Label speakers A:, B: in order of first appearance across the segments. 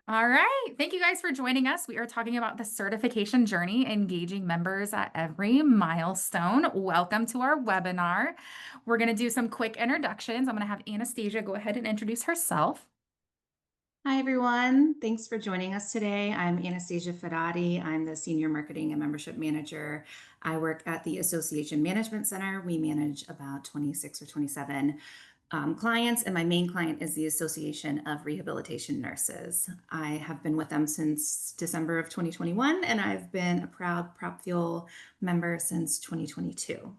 A: All right. Thank you guys for joining us. We are talking about the certification journey, engaging members at every milestone. Welcome to our webinar. We're going to do some quick introductions. I'm going to have Anastasia go ahead and introduce herself.
B: Hi, everyone. Thanks for joining us today. I'm Anastasia Fedati. I'm the Senior Marketing and Membership Manager. I work at the Association Management Center. We manage about 26 or 27 clients, and my main client is the Association of Rehabilitation Nurses. I have been with them since December of 2021, and I've been a proud Prop Fuel member since 2022.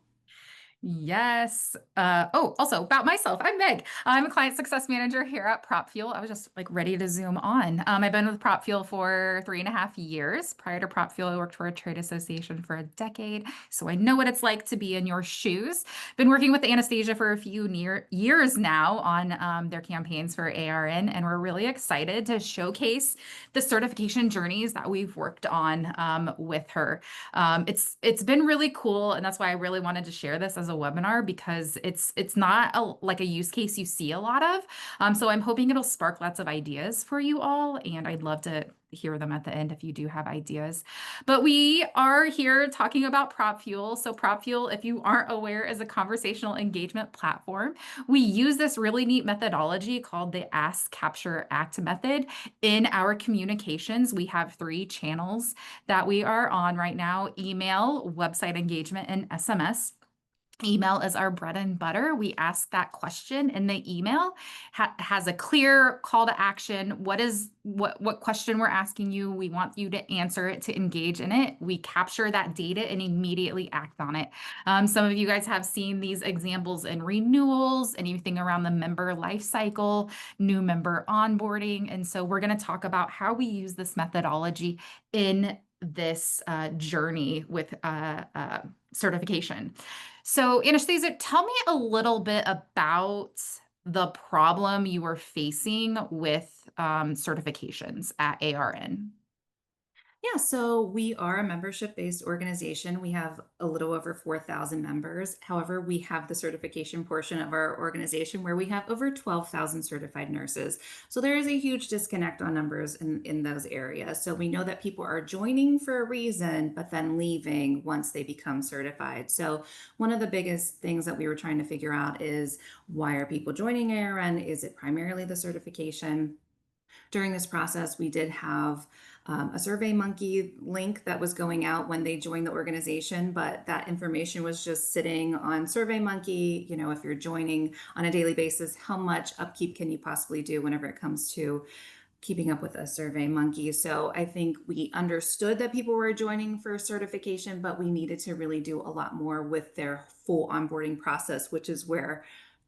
A: Yes. Also about myself, I'm Meg. I'm a client success manager here at PropFuel. I was just like ready to zoom on. I've been with PropFuel for 3.5 years. Prior to PropFuel, I worked for a trade association for a decade, so I know what it's like to be in your shoes. Been working with Anastasia for a few years now on their campaigns for ARN, and we're really excited to showcase the certification journeys that we've worked on with her. It's been really cool, and that's why I really wanted to share this as a webinar because it's not like a use case you see a lot of. So I'm hoping it'll spark lots of ideas for you all, and I'd love to hear them at the end if you do have ideas. But we are here talking about Prop Fuel. So Prop Fuel, if you aren't aware, is a conversational engagement platform. We use this really neat methodology called the Ask, Capture, Act method in our communications. We have three channels that we are on right now: email, website engagement, and SMS. Email is our bread and butter. We ask that question in the email, has a clear call to action. What question we're asking you? We want you to answer it, to engage in it. We capture that data and immediately act on it. Some of you guys have seen these examples in renewals, anything around the member life cycle, new member onboarding. And so we're going to talk about how we use this methodology in this journey with certification. So, Anastasia, tell me a little bit about the problem you were facing with certifications at ARN.
B: Yeah, so we are a membership-based organization. We have a little over 4,000 members. However, we have the certification portion of our organization where we have over 12,000 certified nurses. So there is a huge disconnect on numbers in those areas. So we know that people are joining for a reason, but then leaving once they become certified. So one of the biggest things that we were trying to figure out is, why are people joining ARN? Is it primarily the certification? During this process, we did have a Survey Monkey link that was going out when they joined the organization, but that information was just sitting on Survey Monkey. You know, if you're joining on a daily basis, how much upkeep can you possibly do whenever it comes to keeping up with a Survey Monkey? So I think we understood that people were joining for certification, but we needed to really do a lot more with their full onboarding process, which is where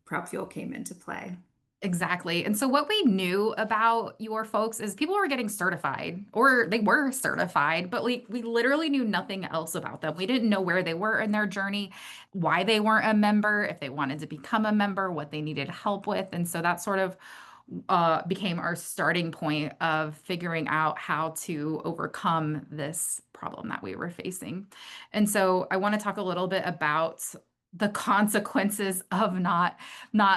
B: PropFuel came into play.
A: Exactly. And so, what we knew about your folks is people were getting certified, or they were certified, but we literally knew nothing else about them. We didn't know where they were in their journey, why they weren't a member, if they wanted to become a member, what they needed help with. And so that sort of became our starting point of figuring out how to overcome this problem that we were facing. And so I want to talk a little bit about the consequences of not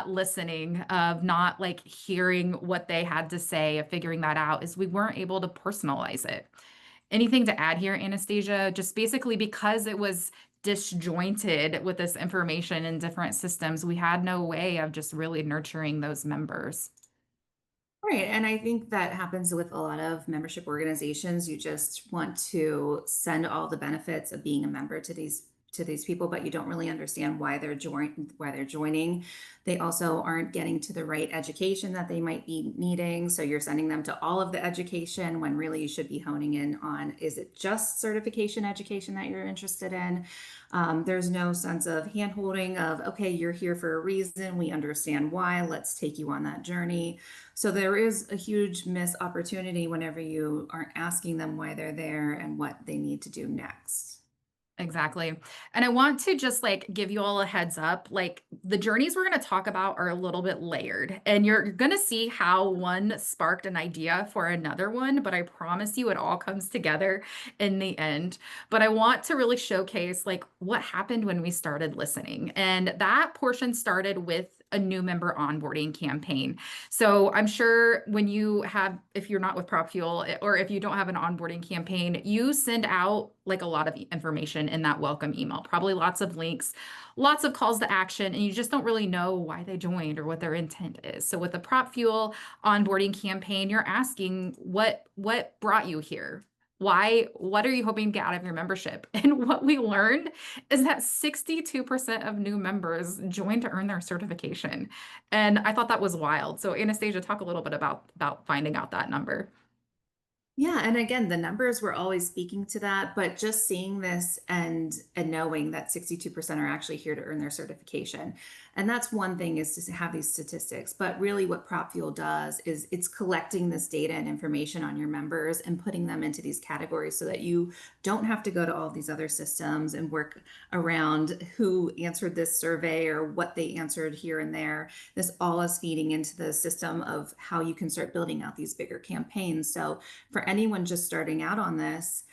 A: listening, of not like hearing what they had to say, of figuring that out, is we weren't able to personalize it. Anything to add here, Anastasia? Just basically because it was disjointed with this information in different systems, we had no way of just really nurturing those members.
B: Right. And I think that happens with a lot of membership organizations. You just want to send all the benefits of being a member to these people, but you don't really understand why they're joining. They also aren't getting to the right education that they might be needing. So you're sending them to all of the education when really you should be honing in on, is it just certification education that you're interested in? There's no sense of handholding of, okay, you're here for a reason. We understand why. Let's take you on that journey. So there is a huge missed opportunity whenever you aren't asking them why they're there and what they need to do next.
A: Exactly. And I want to just like give you all a heads up. Like the journeys we're going to talk about are a little bit layered, and you're going to see how one sparked an idea for another one, but I promise you it all comes together in the end. But I want to really showcase like what happened when we started listening. And that portion started with a new member onboarding campaign. So I'm sure when you have, if you're not with PropFuel or if you don't have an onboarding campaign, you send out like a lot of information in that welcome email, probably lots of links, lots of calls to action, and you just don't really know why they joined or what their intent is. So with the PropFuel onboarding campaign, you're asking what brought you here? Why, what are you hoping to get out of your membership? And what we learned is that 62% of new members join to earn their certification. And I thought that was wild. So Anastasia, talk a little bit about finding out that number.
B: Yeah, and again, the numbers were always speaking to that, but just seeing this and knowing that 62% are actually here to earn their certification. And that's one thing, is to have these statistics. But really what PropFuel does is it's collecting this data and information on your members and putting them into these categories so that you don't have to go to all these other systems and work around who answered this survey or what they answered here and there. This all is feeding into the system of how you can start building out these bigger campaigns. So for anyone just starting out on this,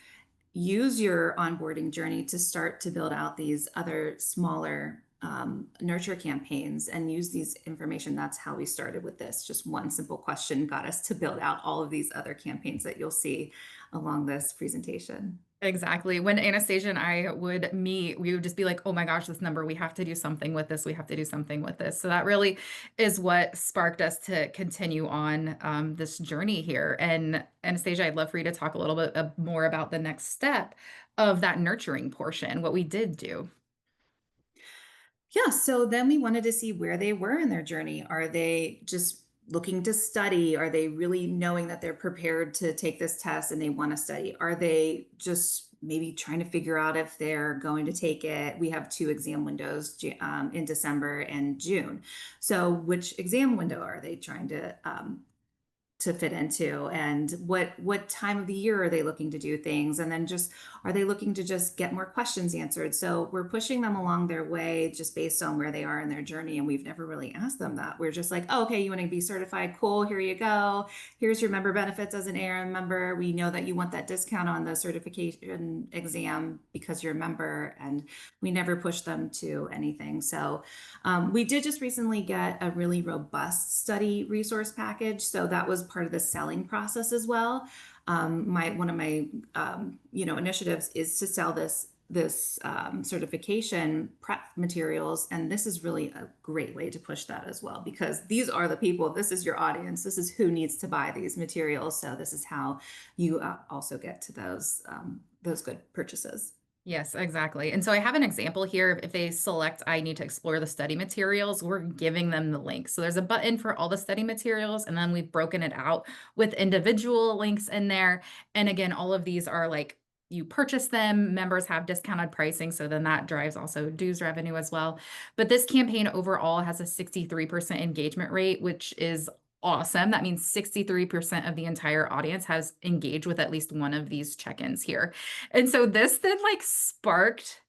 B: use your onboarding journey to start to build out these other smaller nurture campaigns and use these information. That's how we started with this. Just one simple question got us to build out all of these other campaigns that you'll see along this presentation.
A: Exactly. When Anastasia and I would meet, we would just be like, oh my gosh, this number, we have to do something with this. We have to do something with this. So that really is what sparked us to continue on this journey here. And Anastasia, I'd love for you to talk a little bit more about the next step of that nurturing portion, what we did do.
B: Yeah, so then we wanted to see where they were in their journey. Are they just looking to study? Are they really knowing that they're prepared to take this test and they want to study? Are they just maybe trying to figure out if they're going to take it? We have two exam windows in December and June. So which exam window are they trying to fit into, and what time of the year are they looking to do things, and then just are they looking to just get more questions answered? So we're pushing them along their way just based on where they are in their journey, and we've never really asked them that. We're just like, oh, okay, you want to be certified, cool, here you go, here's your member benefits as an ARM member. We know that you want that discount on the certification exam because you're a member, and we never push them to anything. So we did just recently get a really robust study resource package. So that was part of the selling process as well. My one of my initiatives is to sell this certification prep materials, and this is really a great way to push that as well, because these are the people. This is your audience. This is who needs to buy these materials. So this is how you also get to those good purchases.
A: Yes, exactly. And so I have an example here. If they select, I need to explore the study materials, we're giving them the link. So there's a button for all the study materials, and then we've broken it out with individual links in there. And again, all of these are like, you purchase them, members have discounted pricing. So then that drives also dues revenue as well. But this campaign overall has a 63% engagement rate, which is awesome. That means 63% of the entire audience has engaged with at least one of these check-ins here. And so this then like sparked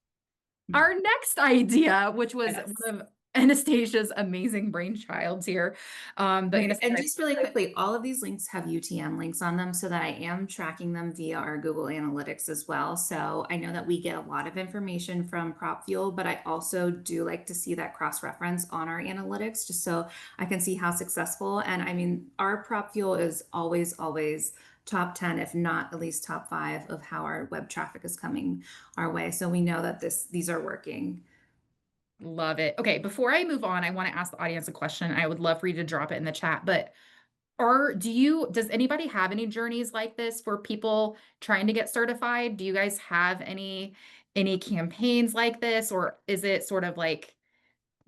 A: our next idea, which was
B: Yes.
A: one of Anastasia's amazing brainchilds here. But
B: Right. And
A: Anastasia,
B: just really quickly, all of these links have UTM links on them so that I am tracking them via our Google Analytics as well. So I know that we get a lot of information from PropFuel, but I also do like to see that cross-reference on our analytics just so I can see how successful. And I mean, our PropFuel is always, always top 10, if not at least top 5 of how our web traffic is coming our way. So we know that these are working.
A: love it. Okay, before I move on, I want to ask the audience a question. I would love for you to drop it in the chat, but does anybody have any journeys like this for people trying to get certified? Do you guys have any campaigns like this, or is it sort of like,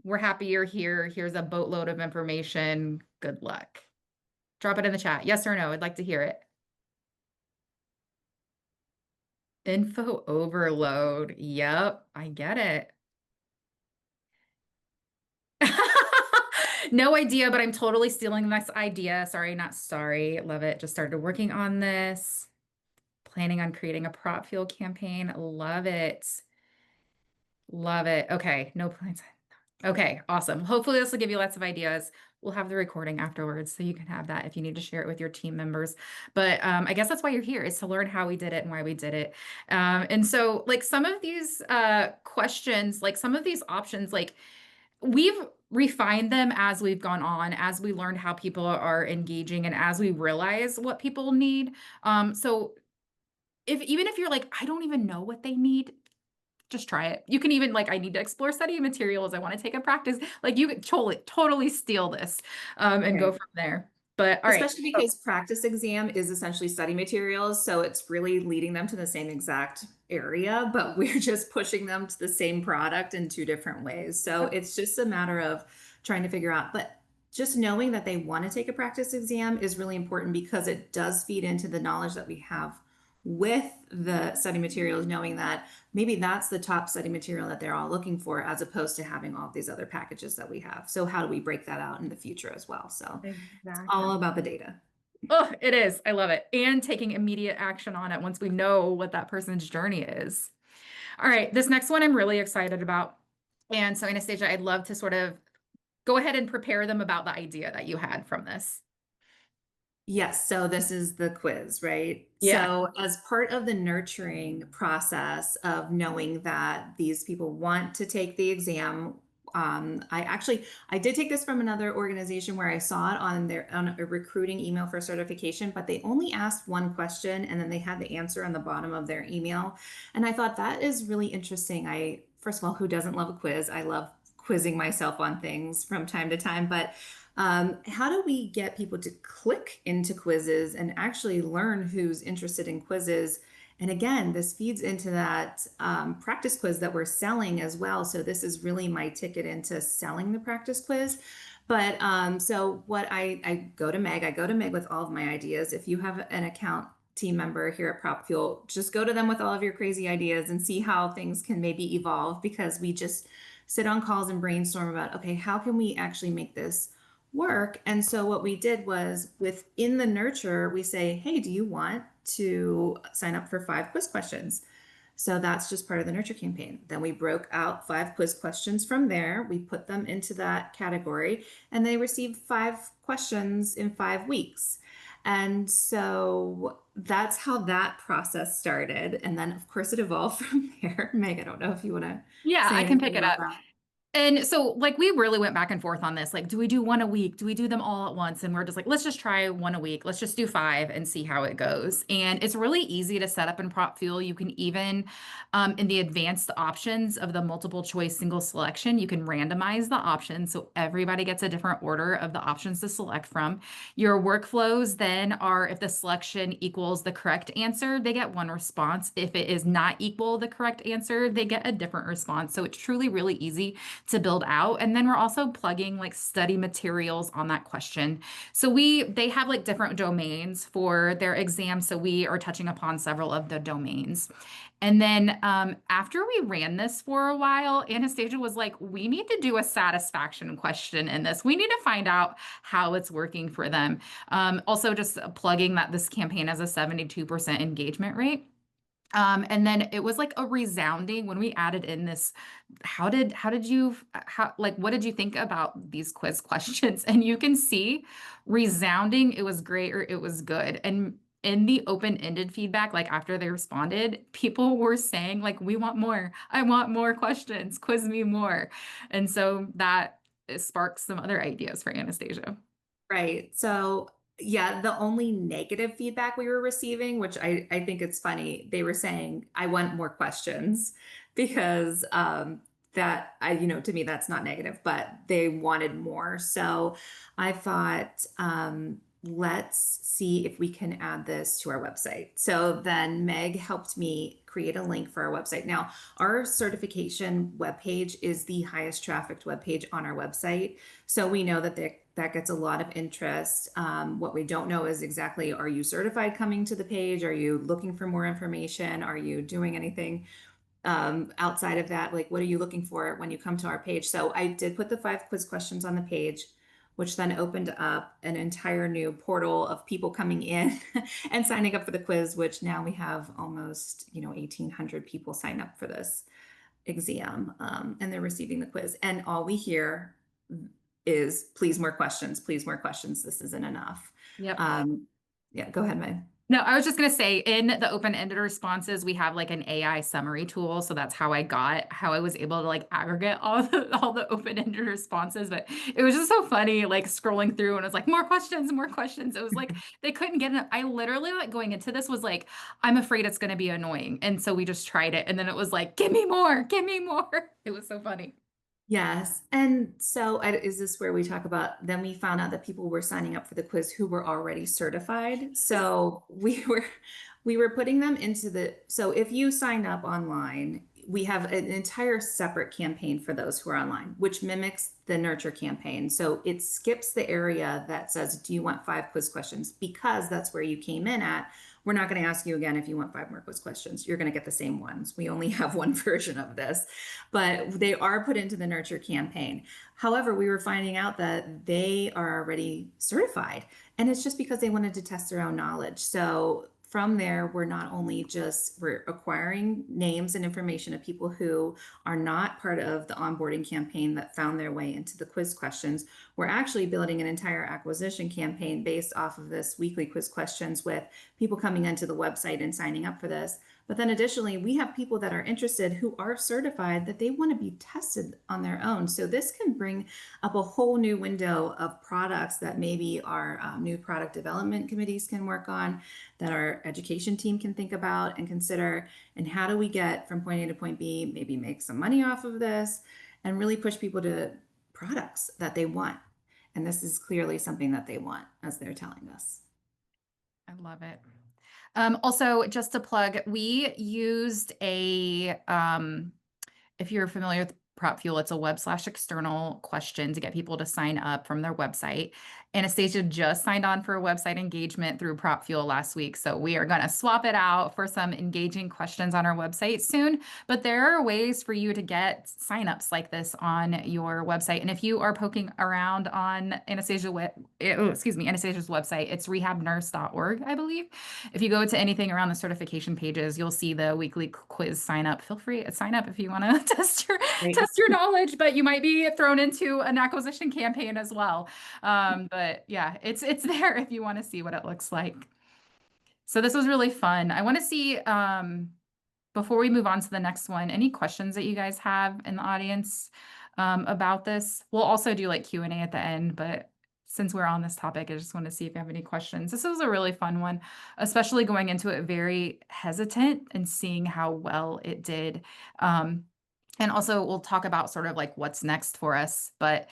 A: we're happy you're here, here's a boatload of information, good luck? Drop it in the chat. Yes or no? I'd like to hear it. Info overload. Yep, I get it. No idea, but I'm totally stealing this idea. Sorry, not sorry. Love it. Just started working on this. Planning on creating a prop fuel campaign. Love it. Love it. Okay, no plans. Okay, awesome. Hopefully this will give you lots of ideas. We'll have the recording afterwards, so you can have that if you need to share it with your team members. But I guess that's why you're here, is to learn how we did it and why we did it. And so like some of these questions, like some of these options, like we've refined them as we've gone on, as we learned how people are engaging and as we realize what people need. So if even if you're like, I don't even know what they need, just try it. You can even like, I need to explore study materials. I want to take a practice. Like you could totally steal this and go
B: Right.
A: from there. But all right.
B: Especially because practice exam is essentially study materials, so it's really leading them to the same exact area, but we're just pushing them to the same product in two different ways. So
A: So,
B: it's just a matter of trying to figure out, but just knowing that they want to take a practice exam is really important because it does feed into the knowledge that we have with the study materials, knowing that maybe that's the top study material that they're all looking for, as opposed to having all of these other packages that we have. So how do we break that out in the future as well? So all
A: exactly.
B: about the data.
A: Oh, it is. I love it. And taking immediate action on it once we know what that person's journey is. All right, this next one I'm really excited about. And so, Anastasia, I'd love to sort of go ahead and prepare them about the idea that you had from this.
B: Yes, so this is the quiz, right?
A: Yeah.
B: So, as part of the nurturing process of knowing that these people want to take the exam, I did take this from another organization where I saw it on their on a recruiting email for certification, but they only asked one question and then they had the answer on the bottom of their email. And I thought that is really interesting. I First of all, who doesn't love a quiz? I love quizzing myself on things from time to time, but how do we get people to click into quizzes and actually learn who's interested in quizzes? And again, this feeds into that practice quiz that we're selling as well. So this is really my ticket into selling the practice quiz. But so what I go to Meg with all of my ideas. If you have an account team member here at PropFuel, just go to them with all of your crazy ideas and see how things can maybe evolve, because we just sit on calls and brainstorm about, okay, how can we actually make this work? And so what we did was, within the nurture, we say, hey, do you want to sign up for 5 quiz questions? So that's just part of the nurture campaign. Then we broke out 5 quiz questions from there. We put them into that category and they received 5 questions in 5 weeks. And so that's how that process started. And then, of course, it evolved from there. Meg, I don't know if you want to
A: Yeah,
B: say
A: I can pick
B: anything
A: it
B: about
A: up.
B: that.
A: And so, like, we really went back and forth on this. Like, do we do one a week? Do we do them all at once? And we're just like, let's just try one a week. Let's just do 5 and see how it goes. And it's really easy to set up in Prop Fuel. You can even, in the advanced options of the multiple choice single selection, you can randomize the options. So everybody gets a different order of the options to select from. Your workflows then are, if the selection equals the correct answer, they get one response. If it is not equal the correct answer, they get a different response. So it's truly really easy to build out. And then we're also plugging like study materials on that question. So they have like different domains for their exam. So we are touching upon several of the domains. And then after we ran this for a while, Anastasia was like, we need to do a satisfaction question in this. We need to find out how it's working for them. Also, just plugging that this campaign has a 72% engagement rate. And then it was like a resounding when we added in this. How did you how like what did you think about these quiz questions? And you can see resounding, it was great or it was good. And in the open-ended feedback, like after they responded, people were saying, like, we want more. I want more questions. Quiz me more. And so that sparks some other ideas for Anastasia.
B: Right. So, yeah, the only negative feedback we were receiving, which I think it's funny, they were saying, I want more questions, because that to me, that's not negative, but they wanted more. So I thought, let's see if we can add this to our website. So then Meg helped me create a link for our website. Now, our certification webpage is the highest trafficked webpage on our website. So we know that that gets a lot of interest. What we don't know is exactly, are you certified coming to the page? Are you looking for more information? Are you doing anything outside of that? Like, what are you looking for when you come to our page? So I did put the 5 quiz questions on the page, which then opened up an entire new portal of people coming in and signing up for the quiz, which now we have almost, 1,800 people sign up for this exam, and they're receiving the quiz. And all we hear is, please more questions, please more questions. This isn't enough.
A: Yep.
B: Um, yeah, go ahead, May.
A: No, I was just gonna say in the open-ended responses, we have like an AI summary tool. So that's how I was able to like aggregate all the open-ended responses. But it was just so funny, like scrolling through and it was like more questions, more questions. It was like they couldn't get it. I literally like going into this was like, I'm afraid it's gonna be annoying. And so we just tried it. And then it was like, give me more, give me more. It was so funny.
B: Yes. And so is this where we talk about, then we found out that people were signing up for the quiz who were already certified. So we were putting them into so if you sign up online, we have an entire separate campaign for those who are online, which mimics the nurture campaign. So it skips the area that says, do you want 5 quiz questions? Because that's where you came in at. We're not going to ask you again if you want 5 more quiz questions. You're going to get the same ones. We only have one version of this, but they are put into the nurture campaign. However, we were finding out that they are already certified, and it's just because they wanted to test their own knowledge. So from there, we're acquiring names and information of people who are not part of the onboarding campaign that found their way into the quiz questions. We're actually building an entire acquisition campaign based off of this weekly quiz questions with people coming onto the website and signing up for this. But then additionally, we have people that are interested who are certified that they want to be tested on their own. So this can bring up a whole new window of products that maybe our new product development committees can work on, that our education team can think about and consider. And how do we get from point A to point B, maybe make some money off of this and really push people to products that they want. And this is clearly something that they want, as they're telling us.
A: I love it. Also, just to plug, we used if you're familiar with Prop Fuel, it's a web/external question to get people to sign up from their website. Anastasia just signed on for a website engagement through Prop Fuel last week. So we are going to swap it out for some engaging questions on our website soon. But there are ways for you to get signups like this on your website. And if you are poking around on Anastasia's website, it's rehabnurse.org, I believe. If you go to anything around the certification pages, you'll see the weekly quiz sign up. Feel free to sign up if you want to
B: Right.
A: test your knowledge, but you might be thrown into an acquisition campaign as well. But yeah, it's there if you want to see what it looks like. So this was really fun. I want to see before we move on to the next one, any questions that you guys have in the audience about this? We'll also do like Q&A at the end, but since we're on this topic, I just want to see if you have any questions. This was a really fun one, especially going into it very hesitant and seeing how well it did. And also we'll talk about sort of like what's next for us, but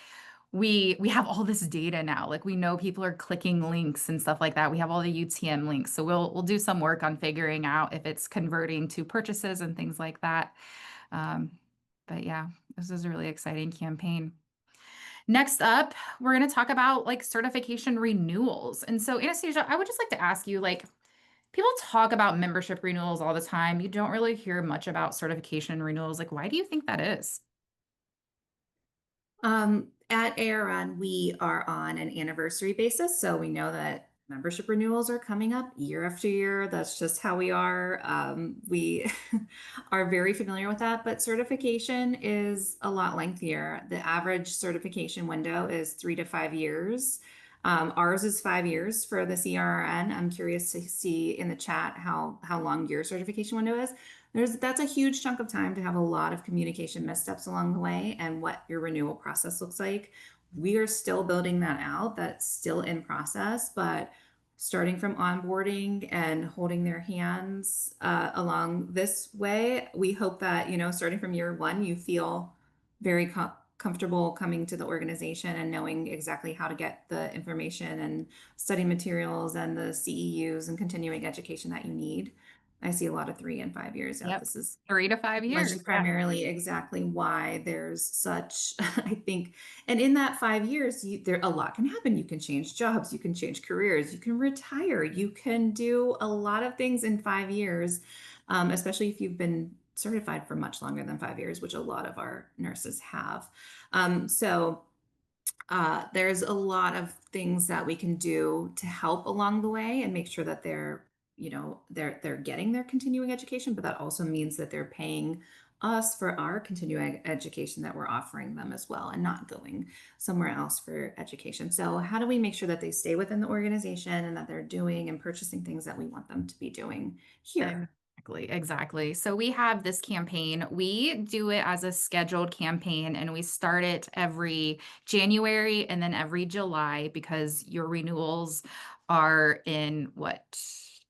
A: we have all this data now. Like we know people are clicking links and stuff like that. We have all the UTM links. So we'll do some work on figuring out if it's converting to purchases and things like that. Um, but yeah, this is a really exciting campaign. Next up, we're going to talk about like certification renewals. And so Anastasia, I would just like to ask you, like, people talk about membership renewals all the time. You don't really hear much about certification renewals. Like, why do you think that is?
B: At ARN, we are on an anniversary basis, so we know that membership renewals are coming up year after year. That's just how we are. We are very familiar with that, but certification is a lot lengthier. The average certification window is 3 to 5 years. Ours is 5 years for the CRN. I'm curious to see in the chat how long your certification window is. That's a huge chunk of time to have a lot of communication missteps along the way and what your renewal process looks like. We are still building that out. That's still in process, but starting from onboarding and holding their hands along this way, we hope that, starting from year one, you feel very comfortable coming to the organization and knowing exactly how to get the information and study materials and the CEUs and continuing education that you need. I see a lot of 3 and 5 years out.
A: Yep.
B: This is
A: 3 to 5 years.
B: much
A: Yeah.
B: primarily exactly why there's such, I think, and in that 5 years, a lot can happen. You can change jobs, you can change careers, you can retire, you can do a lot of things in 5 years, especially if you've been certified for much longer than 5 years, which a lot of our nurses have. There's a lot of things that we can do to help along the way and make sure that they're getting their continuing education, but that also means that they're paying us for our continuing education that we're offering them as well and not going somewhere else for education. So how do we make sure that they stay within the organization and that they're doing and purchasing things that we want them to be doing here?
A: Exactly, exactly. So we have this campaign. We do it as a scheduled campaign and we start it every January and then every July because your renewals are in what?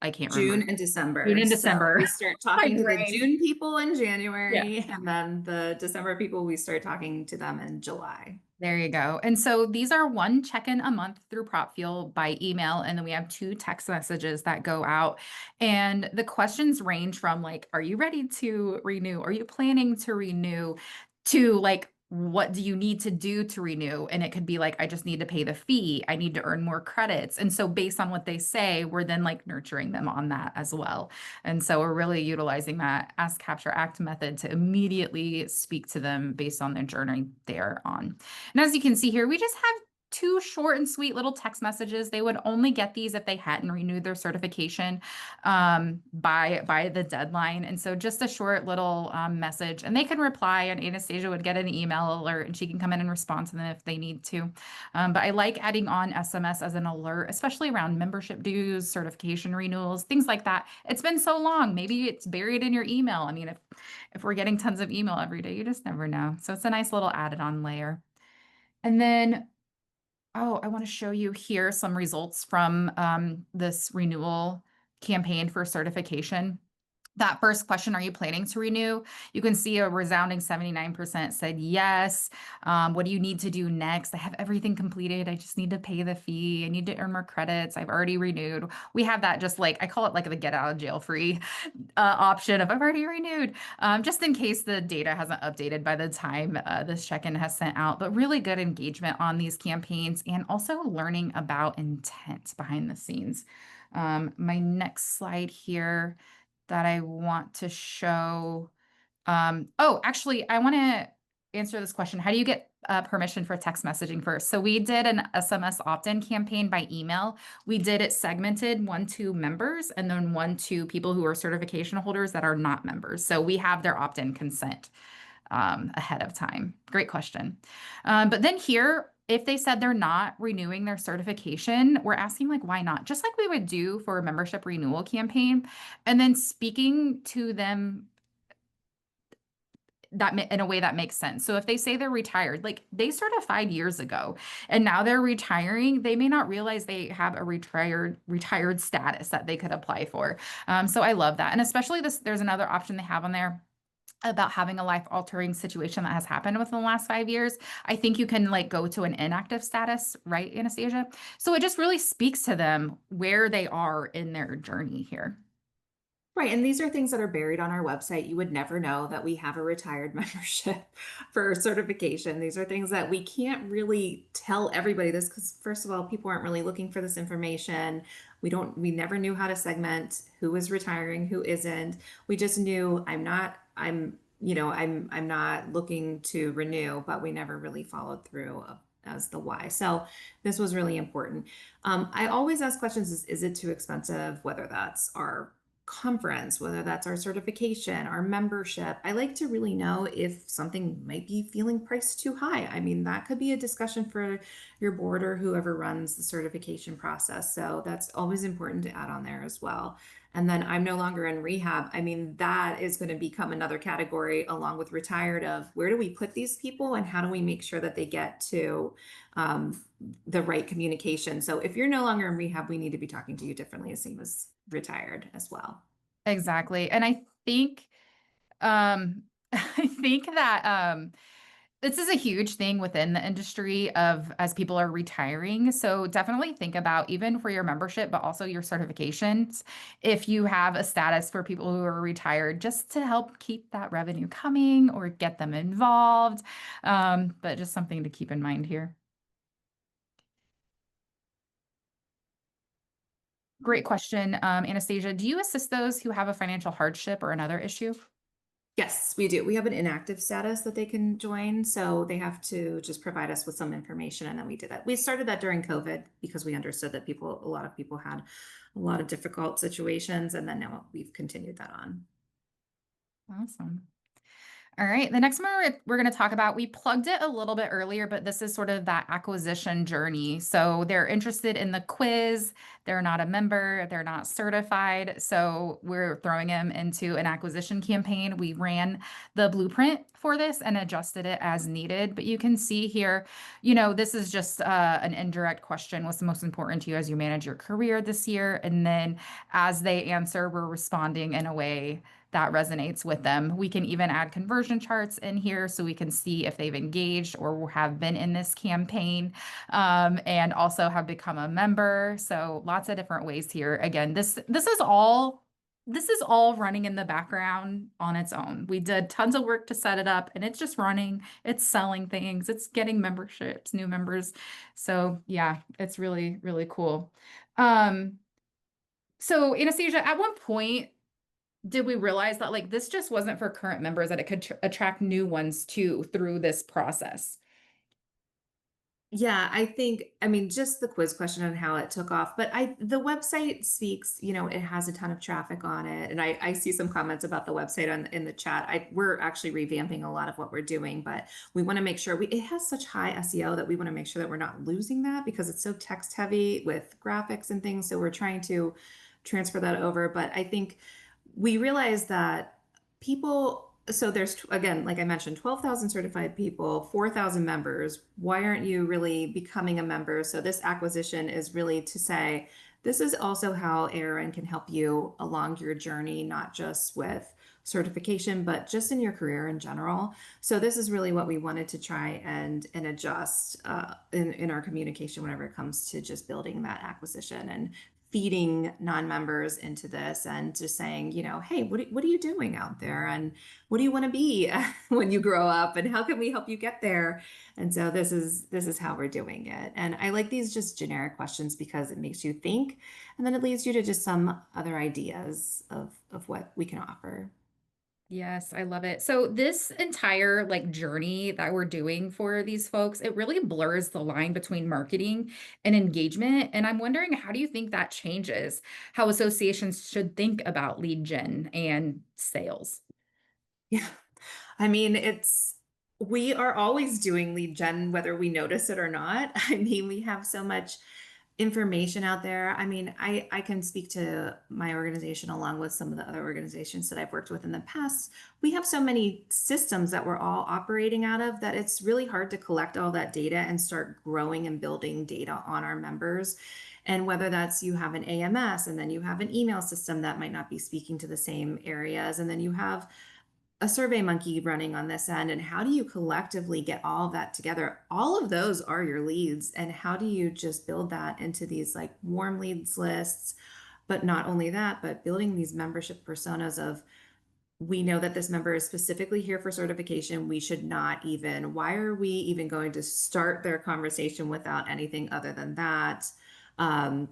A: I can't
B: June
A: remember.
B: and
A: June
B: December.
A: and
B: So
A: December.
B: we start
A: My
B: talking to the
A: brain.
B: June people in
A: Yeah.
B: January, and then the December people, we start talking to them in July.
A: There you go. And so these are one check-in a month through PropFuel by email, and then we have two text messages that go out. And the questions range from like, are you ready to renew? Are you planning to renew? To like, what do you need to do to renew? And it could be like, I just need to pay the fee. I need to earn more credits. And so based on what they say, we're then like nurturing them on that as well. And so we're really utilizing that Ask, Capture, Act method to immediately speak to them based on the journey they're on. And as you can see here, we just have two short and sweet little text messages. They would only get these if they hadn't renewed their certification by the deadline. And so just a short little message, and they can reply, and Anastasia would get an email alert, and she can come in and respond to them if they need to. But I like adding on SMS as an alert, especially around membership dues, certification renewals, things like that. It's been so long. Maybe it's buried in your email. I mean, if we're getting tons of email every day, you just never know. So it's a nice little added on layer. And then, oh, I want to show you here some results from this renewal campaign for certification. That first question, are you planning to renew? You can see a resounding 79% said yes. What do you need to do next? I have everything completed. I just need to pay the fee. I need to earn more credits. I've already renewed. We have that just like, I call it like the get out of jail free option of I've already renewed, just in case the data hasn't updated by the time this check-in has sent out. But really good engagement on these campaigns and also learning about intent behind the scenes. My next slide here that I want to show. Oh, actually, I want to answer this question. How do you get permission for text messaging first? So we did an SMS opt-in campaign by email. We did it segmented, one to members and then one to people who are certification holders that are not members. So we have their opt-in consent ahead of time. Great question. But then here, if they said they're not renewing their certification, we're asking like, why not? Just like we would do for a membership renewal campaign, and then speaking to them in a way that makes sense. So if they say they're retired, like they certified years ago and now they're retiring, they may not realize they have a retired status that they could apply for. So I love that. And especially this, there's another option they have on there about having a life altering situation that has happened within the last 5 years. I think you can like go to an inactive status, right, Anastasia? So it just really speaks to them where they are in their journey here.
B: Right. And these are things that are buried on our website. You would never know that we have a retired membership for certification. These are things that we can't really tell everybody this because, first of all, people aren't really looking for this information. We never knew how to segment who is retiring, who isn't. We just knew I'm not looking to renew, but we never really followed through as the why. So this was really important. I always ask questions, is it too expensive? Whether that's our conference, whether that's our certification, our membership. I like to really know if something might be feeling priced too high. I mean, that could be a discussion for your board or whoever runs the certification process. So that's always important to add on there as well. And then I'm no longer in rehab. I mean, that is going to become another category along with retired of where do we put these people and how do we make sure that they get to the right communication. So if you're no longer in rehab, we need to be talking to you differently, same as retired as well.
A: Exactly. And I think I think that this is a huge thing within the industry of as people are retiring. So definitely think about even for your membership, but also your certifications, if you have a status for people who are retired, just to help keep that revenue coming or get them involved. But just something to keep in mind here. Great question, Anastasia. Do you assist those who have a financial hardship or another issue?
B: Yes, we do. We have an inactive status that they can join. So they have to just provide us with some information. And then we did that. We started that during COVID because we understood that a lot of people had a lot of difficult situations. And then now we've continued that on.
A: Awesome. All right. The next one we're going to talk about, we plugged it a little bit earlier, but this is sort of that acquisition journey. So they're interested in the quiz. They're not a member. They're not certified. So we're throwing them into an acquisition campaign. We ran the blueprint for this and adjusted it as needed. But you can see here, this is just an indirect question. What's the most important to you as you manage your career this year? And then as they answer, we're responding in a way that resonates with them. We can even add conversion charts in here so we can see if they've engaged or have been in this campaign, and also have become a member. So lots of different ways here. Again, this is all running in the background on its own. We did tons of work to set it up and it's just running, it's selling things, it's getting memberships, new members. So yeah, it's really, really cool. Um, so Anastasia, at one point, did we realize that like this just wasn't for current members, that it could attract new ones too through this process?
B: Yeah, I think, I mean, just the quiz question and how it took off, but the website speaks, it has a ton of traffic on it. And I see some comments about the website in the chat. We're actually revamping a lot of what we're doing, but we want to make sure it has such high SEO that we want to make sure that we're not losing that because it's so text heavy with graphics and things. So we're trying to transfer that over. But I think we realize that so there's, again, like I mentioned, 12,000 certified people, 4,000 members. Why aren't you really becoming a member? So this acquisition is really to say, this is also how ARN can help you along your journey, not just with certification, but just in your career in general. So this is really what we wanted to try and adjust in our communication whenever it comes to just building that acquisition and feeding non-members into this and just saying, hey, what are you doing out there? And what do you want to be when you grow up? And how can we help you get there? And so this is how we're doing it. And I like these just generic questions because it makes you think, and then it leads you to just some other ideas of what we can offer.
A: Yes, I love it. So this entire like journey that we're doing for these folks, it really blurs the line between marketing and engagement. And I'm wondering, how do you think that changes how associations should think about lead gen and sales?
B: Yeah. I mean, we are always doing lead gen, whether we notice it or not. I mean, we have so much information out there. I mean, I can speak to my organization along with some of the other organizations that I've worked with in the past. We have so many systems that we're all operating out of that it's really hard to collect all that data and start growing and building data on our members. And whether that's you have an AMS and then you have an email system that might not be speaking to the same areas, and then you have a survey monkey running on this end, and how do you collectively get all of that together? All of those are your leads, and how do you just build that into these like warm leads lists? But not only that, but building these membership personas of, we know that this member is specifically here for certification. We should not even, why are we even going to start their conversation without anything other than that? Um,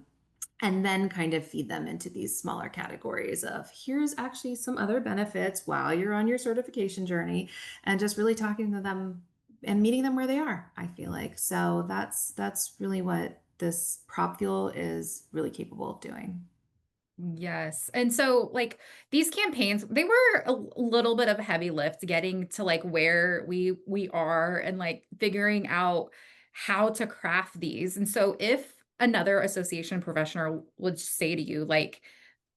B: and then kind of feed them into these smaller categories of, here's actually some other benefits while you're on your certification journey, and just really talking to them and meeting them where they are, I feel like. So that's really what this prop fuel is really capable of doing.
A: Yes. And so like these campaigns, they were a little bit of a heavy lift getting to like where we are and like figuring out how to craft these. And so if another association professional would say to you like,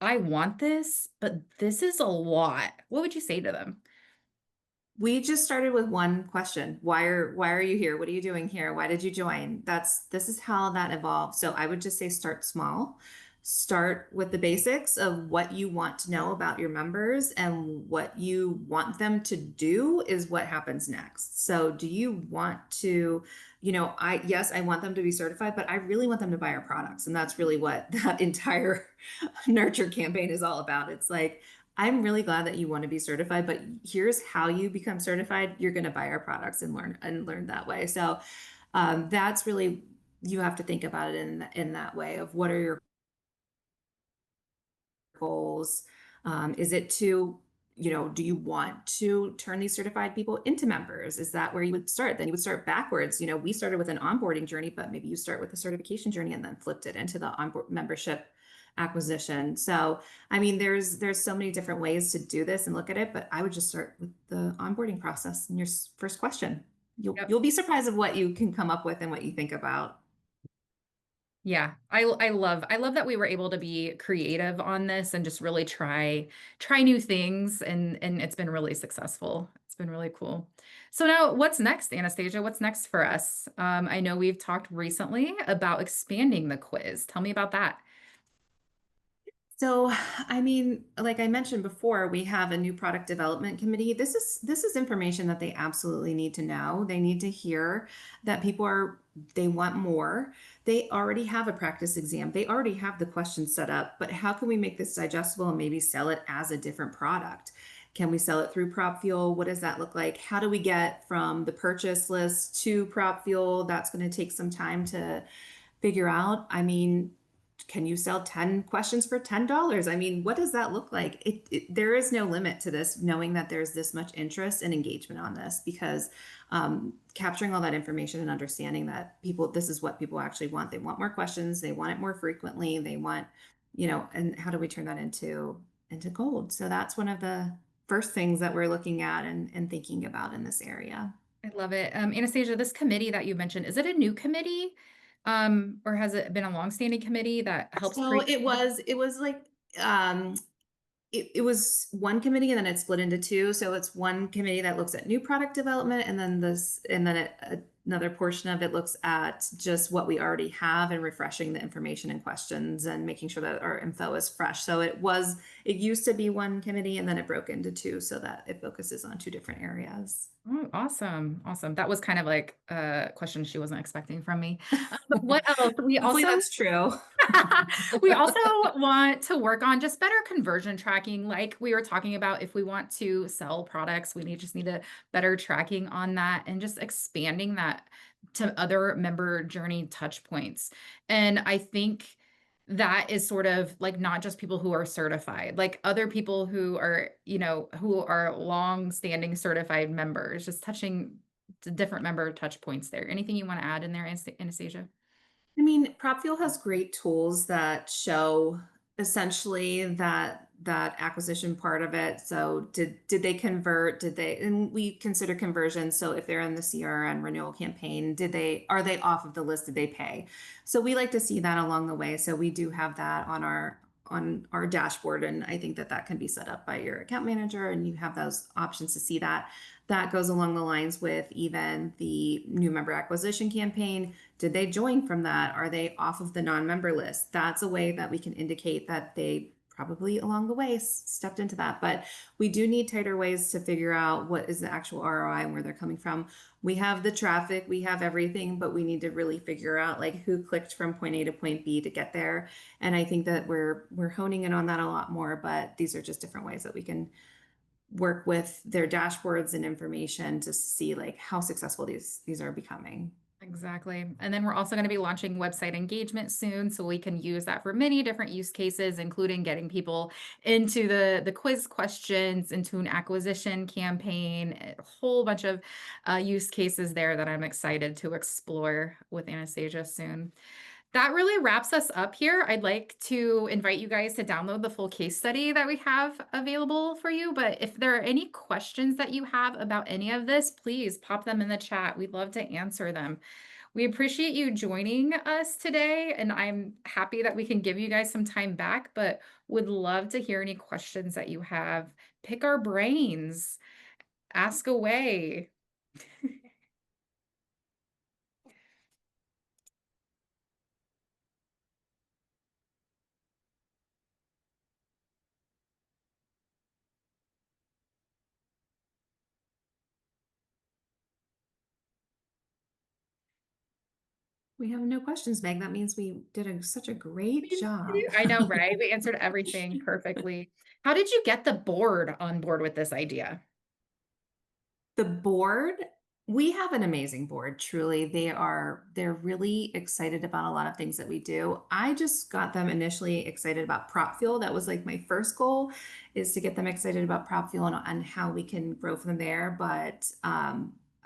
A: I want this, but this is a lot, what would you say to them?
B: We just started with one question. Why are you here? What are you doing here? Why did you join? This is how that evolved. So I would just say start small. Start with the basics of what you want to know about your members, and what you want them to do is what happens next. So do you want to, yes, I want them to be certified, but I really want them to buy our products. And that's really what that entire nurture campaign is all about. It's like, I'm really glad that you want to be certified, but here's how you become certified. You're going to buy our products and learn that way. So that's really, you have to think about it in that way of, what are your goals? Is it to, do you want to turn these certified people into members? Is that where you would start? Then you would start backwards. We started with an onboarding journey, but maybe you start with a certification journey and then flipped it into the onboard membership acquisition. So, I mean, there's so many different ways to do this and look at it, but I would just start with the onboarding process and your first question. You'll
A: Yep.
B: be surprised of what you can come up with and what you think about.
A: Yeah, I love that we were able to be creative on this and just really try new things, and it's been really successful. It's been really cool. So now what's next, Anastasia? What's next for us? I know we've talked recently about expanding the quiz. Tell me about that.
B: So, I mean, like I mentioned before, we have a new product development committee. This is information that they absolutely need to know. They need to hear that they want more. They already have a practice exam. They already have the questions set up, but how can we make this digestible and maybe sell it as a different product? Can we sell it through Prop Fuel? What does that look like? How do we get from the purchase list to Prop Fuel? That's going to take some time to figure out. I mean, can you sell 10 questions for $10? I mean, what does that look like? There is no limit to this, knowing that there's this much interest and engagement on this because capturing all that information and understanding that this is what people actually want. They want more questions. They want it more frequently. They want, and how do we turn that into gold? So that's one of the first things that we're looking at and thinking about in this area.
A: I love it. Anastasia, this committee that you mentioned, is it a new committee? Or has it been a longstanding committee that helps
B: So
A: create?
B: it was like um it was one committee and then it split into two. So it's one committee that looks at new product development and then another portion of it looks at just what we already have and refreshing the information and questions and making sure that our info is fresh. So it used to be one committee and then it broke into two so that it focuses on two different areas.
A: Oh, awesome. Awesome. That was kind of like a question she wasn't expecting from me. What else? We
B: Hopefully
A: also
B: that's true.
A: we also want to work on just better conversion tracking. Like we were talking about, if we want to sell products, we need a better tracking on that and just expanding that to other member journey touch points. And I think that is sort of like not just people who are certified, like other people who are, who are long-standing certified members, just touching the different member touch points there. Anything you want to add in there, Anastasia?
B: I mean, PropFuel has great tools that show essentially that acquisition part of it. So did they convert? Did they, and we consider conversion. So if they're in the CRM renewal campaign, are they off of the list? Did they pay? So we like to see that along the way. So we do have that on our dashboard, and I think that that can be set up by your account manager, and you have those options to see that. That goes along the lines with even the new member acquisition campaign. Did they join from that? Are they off of the non-member list? That's a way that we can indicate that they probably along the way stepped into that. But we do need tighter ways to figure out what is the actual ROI and where they're coming from. We have the traffic, we have everything, but we need to really figure out like who clicked from point A to point B to get there. And I think that we're honing in on that a lot more, but these are just different ways that we can work with their dashboards and information to see like how successful these are becoming.
A: Exactly. And then we're also going to be launching website engagement soon, so we can use that for many different use cases, including getting people into the quiz questions, into an acquisition campaign, a whole bunch of use cases there that I'm excited to explore with Anastasia soon. That really wraps us up here. I'd like to invite you guys to download the full case study that we have available for you. But if there are any questions that you have about any of this, please pop them in the chat. We'd love to answer them. We appreciate you joining us today, and I'm happy that we can give you guys some time back, but would love to hear any questions that you have. Pick our brains, ask away.
B: We have no questions, Meg. That means we did such a great job.
A: I know, right? We answered everything perfectly. How did you get the board on board with this idea?
B: The board, we have an amazing board, truly. They're really excited about a lot of things that we do. I just got them initially excited about prop fuel. That was like my first goal is to get them excited about prop fuel and how we can grow from there. But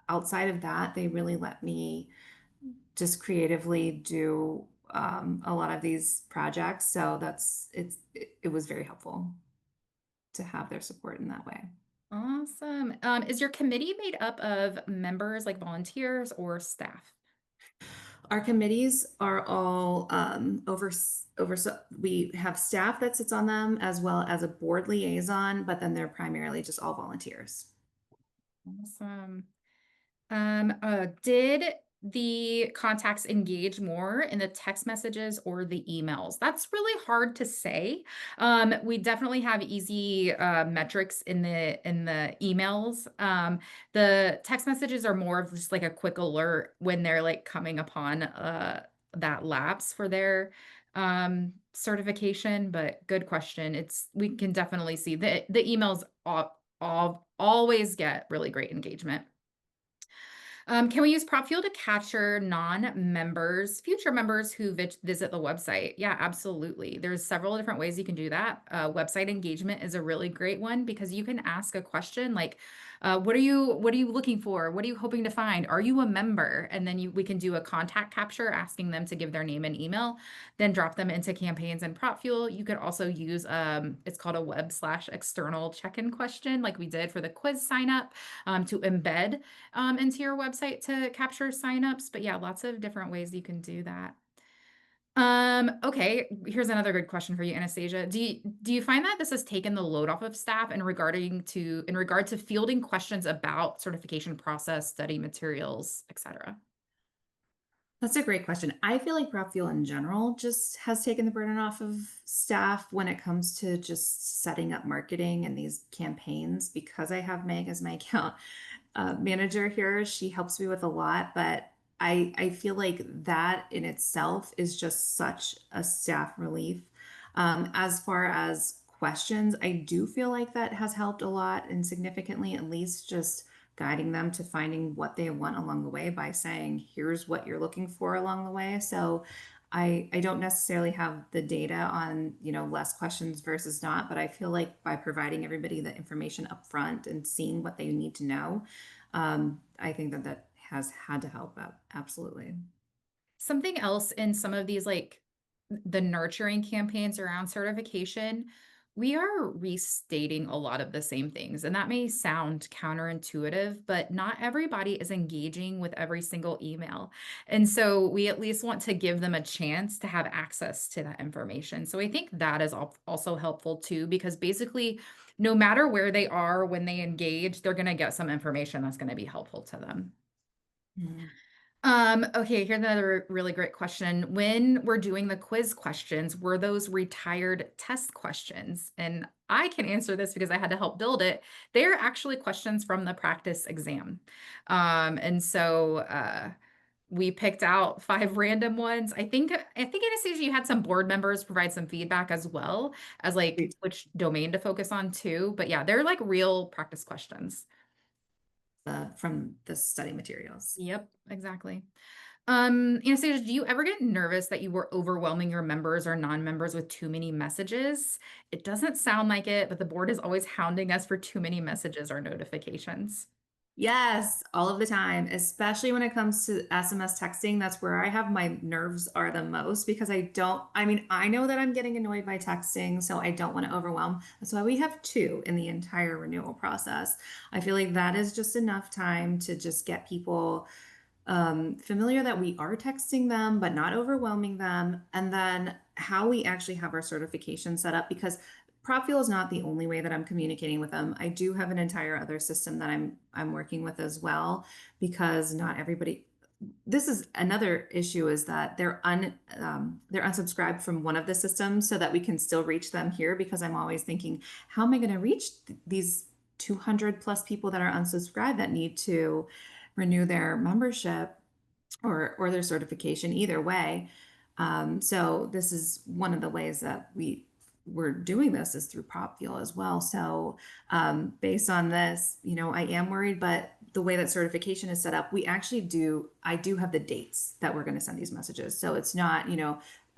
B: outside of that, they really let me just creatively do a lot of these projects. So it was very helpful to have their support in that way.
A: Awesome. Is your committee made up of members like volunteers or staff?
B: Our committees are all so we have staff that sits on them as well as a board liaison, but then they're primarily just all volunteers.
A: Awesome. Did the contacts engage more in the text messages or the emails? That's really hard to say. We definitely have easy metrics in the emails. The text messages are more of just like a quick alert when they're like coming upon that lapse for their certification. But good question. We can definitely see the emails always get really great engagement. Can we use PropFuel to capture non-members, future members who visit the website? Yeah, absolutely. There's several different ways you can do that. Website engagement is a really great one because you can ask a question like, what are you looking for? What are you hoping to find? Are you a member? And then we can do a contact capture asking them to give their name and email, then drop them into campaigns and PropFuel. You could also use it's called a web/external check-in question, like we did for the quiz sign up, to embed into your website to capture signups. But yeah, lots of different ways you can do that. Okay, here's another good question for you, Anastasia. Do you find that this has taken the load off of staff in regard to fielding questions about certification process, study materials, etc.?
B: That's a great question. I feel like Prop Fuel in general just has taken the burden off of staff when it comes to just setting up marketing and these campaigns. Because I have Meg as my account manager here, she helps me with a lot, but I feel like that in itself is just such a staff relief. As far as questions, I do feel like that has helped a lot and significantly, at least just guiding them to finding what they want along the way by saying, here's what you're looking for along the way. So I don't necessarily have the data on, less questions versus not, but I feel like by providing everybody the information up front and seeing what they need to know, I think that that has had to help out. Absolutely.
A: Something else in some of these, like the nurturing campaigns around certification, we are restating a lot of the same things. And that may sound counterintuitive, but not everybody is engaging with every single email. And so we at least want to give them a chance to have access to that information. So I think that is also helpful too, because basically, no matter where they are when they engage, they're going to get some information that's going to be helpful to them.
B: Mm.
A: Okay, here's another really great question. When we're doing the quiz questions, were those retired test questions? And I can answer this because I had to help build it. They're actually questions from the practice exam. And so we picked out 5 random ones. I think Anastasia, you had some board members provide some feedback as well as like which domain to focus on too. But yeah, they're like real practice questions.
B: From the study materials.
A: Yep, exactly. Anastasia, do you ever get nervous that you were overwhelming your members or non-members with too many messages? It doesn't sound like it, but the board is always hounding us for too many messages or notifications.
B: Yes, all of the time, especially when it comes to SMS texting. That's where I have my nerves are the most because I mean, I know that I'm getting annoyed by texting, so I don't want to overwhelm. That's why we have two in the entire renewal process. I feel like that is just enough time to just get people familiar that we are texting them, but not overwhelming them. And then how we actually have our certification set up because PropFuel is not the only way that I'm communicating with them. I do have an entire other system that I'm working with as well because not everybody. This is another issue is that they're unsubscribed from one of the systems so that we can still reach them here because I'm always thinking, how am I going to reach these 200 plus people that are unsubscribed that need to renew their membership or their certification either way. So this is one of the ways that we're doing this is through PropFuel as well. So based on this, I am worried, but the way that certification is set up, I do have the dates that we're going to send these messages. So it's not,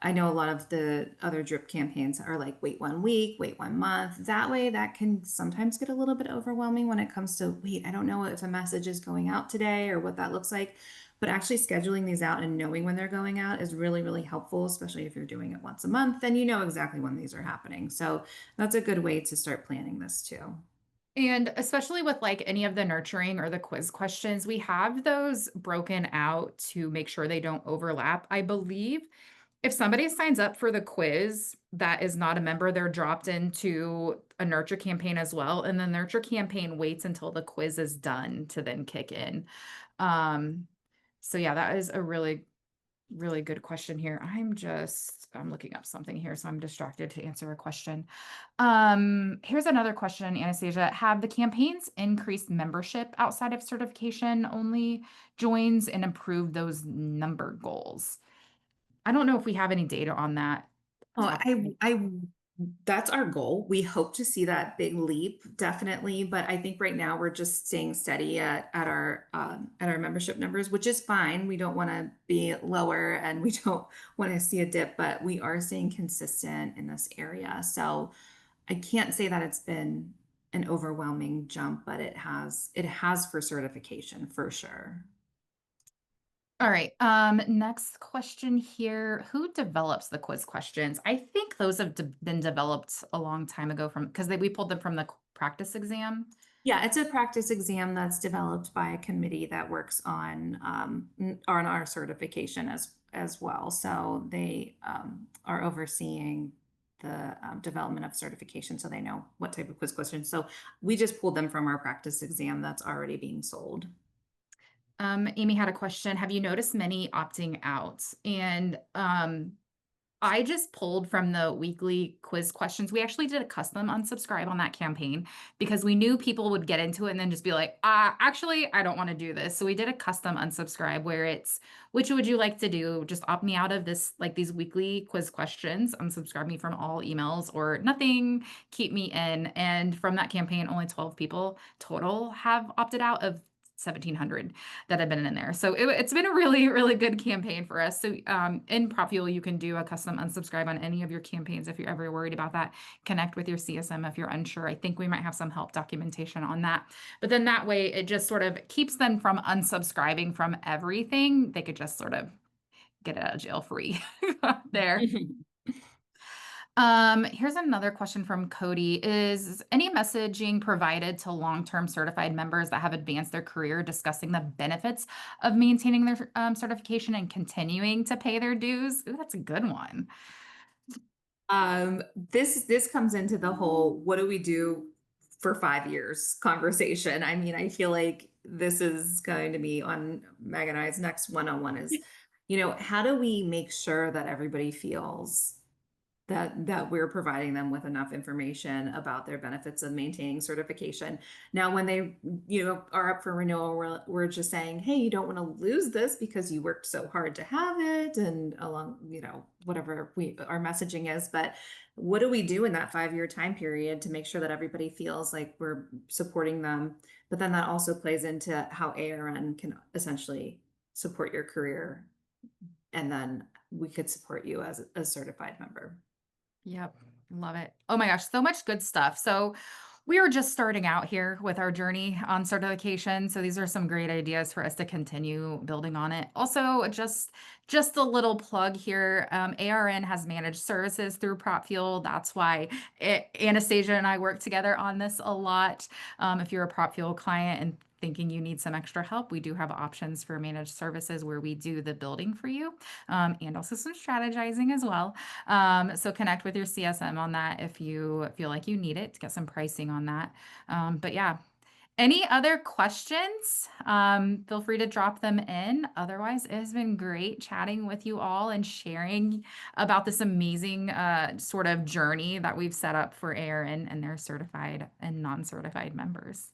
B: I know a lot of the other drip campaigns are like, wait 1 week, wait 1 month. That way, that can sometimes get a little bit overwhelming when it comes to, wait, I don't know if a message is going out today or what that looks like. but actually scheduling these out and knowing when they're going out is really, really helpful, especially if you're doing it once a month, then you know exactly when these are happening. So that's a good way to start planning this too.
A: And especially with like any of the nurturing or the quiz questions, we have those broken out to make sure they don't overlap. I believe if somebody signs up for the quiz that is not a member, they're dropped into a nurture campaign as well. And the nurture campaign waits until the quiz is done to then kick in. Um, so yeah, that is a really good question here. I'm looking up something here, so I'm distracted to answer a question. Here's another question, Anastasia. Have the campaigns increased membership outside of certification only joins and improved those number goals? I don't know if we have any data on that.
B: Oh,
A: Top.
B: that's our goal. We hope to see that big leap, definitely. But I think right now we're just staying steady at our membership numbers, which is fine. We don't want to be lower and we don't want to see a dip, but we are staying consistent in this area. So I can't say that it's been an overwhelming jump, but it has for certification for sure.
A: All right. Next question here. Who develops the quiz questions? I think those have been developed a long time ago from because we pulled them from the practice exam.
B: Yeah, it's a practice exam that's developed by a committee that works on our certification as well. So they are overseeing the development of certification, so they know what type of quiz questions. So we just pulled them from our practice exam that's already being sold.
A: Amy had a question. Have you noticed many opting out? And I just pulled from the weekly quiz questions. We actually did a custom unsubscribe on that campaign because we knew people would get into it and then just be like, actually, I don't want to do this. So we did a custom unsubscribe where it's, which would you like to do? Just opt me out of this, like these weekly quiz questions, unsubscribe me from all emails or nothing, keep me in. And from that campaign, only 12 people total have opted out of 1,700 that have been in there. So it's been a really good campaign for us. So in PropFuel, you can do a custom unsubscribe on any of your campaigns if you're ever worried about that. Connect with your CSM if you're unsure. I think we might have some help documentation on that. But then that way, it just sort of keeps them from unsubscribing from everything. They could just sort of get it out of jail free there. Here's another question from Cody. Is any messaging provided to long-term certified members that have advanced their career discussing the benefits of maintaining their certification and continuing to pay their dues? Ooh, that's a good one.
B: This comes into the whole what do we do for 5 years conversation. I mean, I feel like this is going to be on Meg and I's next one-on-one is, how do we make sure that everybody feels that we're providing them with enough information about their benefits of maintaining certification. Now, when they, are up for renewal, we're just saying, hey, you don't want to lose this because you worked so hard to have it, and along, whatever our messaging is. But what do we do in that 5-year time period to make sure that everybody feels like we're supporting them? But then that also plays into how ARN can essentially support your career, and then we could support you as a certified member.
A: Yep, love it. Oh my gosh, so much good stuff. So we are just starting out here with our journey on certification. So these are some great ideas for us to continue building on it. Also, just a little plug here. ARN has managed services through PropFuel. That's why Anastasia and I work together on this a lot. If you're a PropFuel client and thinking you need some extra help, we do have options for managed services where we do the building for you, and also some strategizing as well. So connect with your CSM on that if you feel like you need it to get some pricing on that. But yeah, any other questions? Feel free to drop them in. Otherwise, it has been great chatting with you all and sharing about this amazing sort of journey that we've set up for ARN and their certified and non-certified members.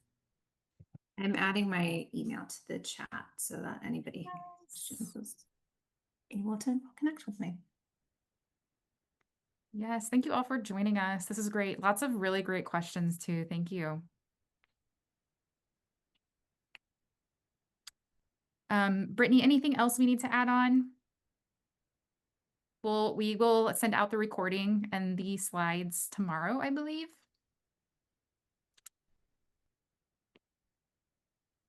B: I'm adding my email to the chat so that anybody who has questions is able to connect with me.
A: Yes, thank you all for joining us. This is great. Lots of really great questions too. Thank you. Brittany, anything else we need to add on? We will send out the recording and the slides tomorrow, I believe.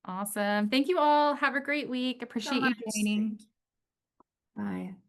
A: Awesome. Thank you all. Have a great week.
B: So
A: Appreciate you
B: much.
A: joining.
B: Thank you. Bye.